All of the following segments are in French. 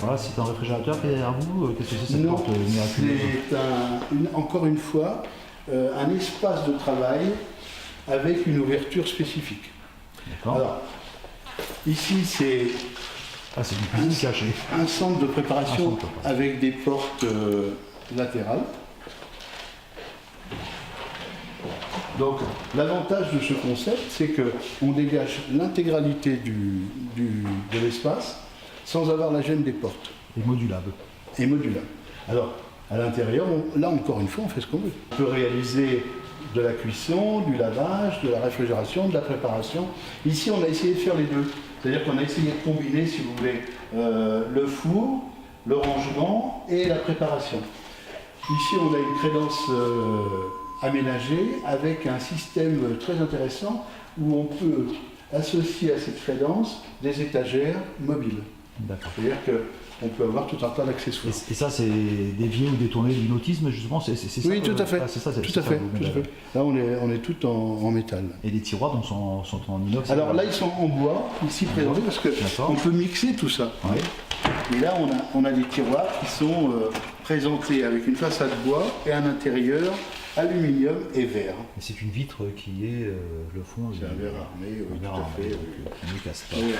Voilà, c'est un réfrigérateur qui est derrière vous. Qu'est-ce que c'est cette Non, porte miraculeuse? c'est encore une fois un espace de travail avec une ouverture spécifique. D'accord. Alors, ici c'est C'est une cuisine cachée. un centre de préparation Un centre de préparation. avec des portes latérales. Donc l'avantage de ce concept, c'est qu'on dégage l'intégralité de l'espace sans avoir la gêne des portes. Et modulable. Et modulable. Alors, à l'intérieur, là encore une fois, on fait ce qu'on veut. On peut réaliser de la cuisson, du lavage, de la réfrigération, de la préparation. Ici, on a essayé de faire les deux. C'est-à-dire qu'on a essayé de combiner, si vous voulez, le four, le rangement et la préparation. Ici, on a une crédence aménagée avec un système très intéressant où on peut associer à cette crédence des étagères mobiles. D'accord. C'est-à-dire qu'on peut avoir tout un tas d'accessoires. Et ça, c'est dévié ou détourné du nautisme, justement, c'est ça? Oui, tout à fait. C'est ça, Tout à fait. Là, on est tout en métal. Et les tiroirs donc, sont en inox? Alors là, ils sont en bois, ici présentés, parce qu'on peut mixer tout ça. Oui. Et là, on a des tiroirs qui sont présentés avec une façade bois et un intérieur aluminium et verre. Et c'est une vitre qui est le fond. C'est un verre armé, oui, un verre tout à armé, fait. qui ne casse pas. Oui.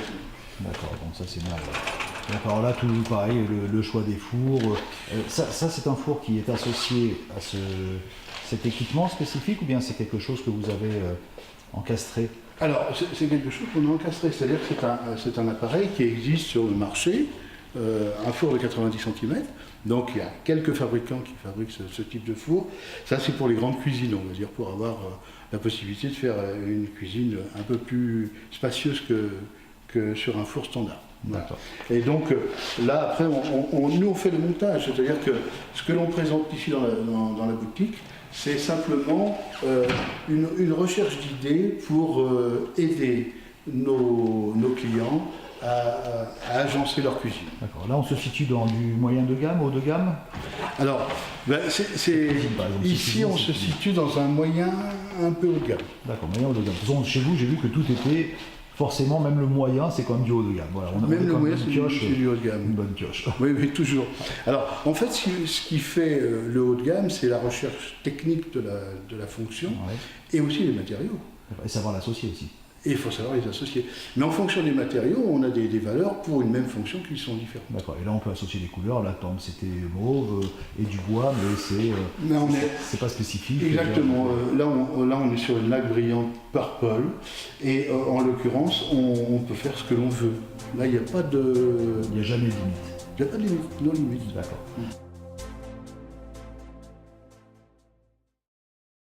D'accord, donc ça c'est mal. D'accord, là tout pareil, le choix des fours. Ça c'est un four qui est associé à cet équipement spécifique ou bien c'est quelque chose que vous avez encastré? Alors, c'est quelque chose qu'on a encastré, c'est-à-dire que c'est un appareil qui existe sur le marché, un four de 90 cm. Donc il y a quelques fabricants qui fabriquent ce type de four. Ça c'est pour les grandes cuisines, on va dire, pour avoir la possibilité de faire une cuisine un peu plus spacieuse que sur un four standard. Voilà. Et donc là après nous on fait le montage, c'est-à-dire que ce que l'on présente ici dans la boutique, c'est simplement une recherche d'idées pour aider nos clients à agencer leur cuisine. D'accord, là on se situe dans du moyen de gamme, haut de gamme? Alors, ici on se situe dans un moyen un peu haut de gamme. D'accord, moyen haut de gamme. De toute façon, chez vous, j'ai vu que tout était forcément, même le moyen, c'est quand même du haut de gamme. Voilà, même le moyen, c'est du haut de gamme. Une bonne pioche. Oui, oui, toujours. Alors, en fait, ce qui fait le haut de gamme, c'est la recherche technique de la fonction et aussi les matériaux. Et savoir l'associer aussi. Et il faut savoir les associer. Mais en fonction des matériaux, on a des valeurs pour une même fonction qui sont différentes. D'accord, et là on peut associer des couleurs. La tente c'était mauve et du bois, mais c'est pas spécifique. Exactement. Là on est sur une laque brillante purple et en l'occurrence on peut faire ce que l'on veut. Là il n'y a pas de... Il n'y a jamais de limite. Il n'y a pas de limite, non limite. D'accord.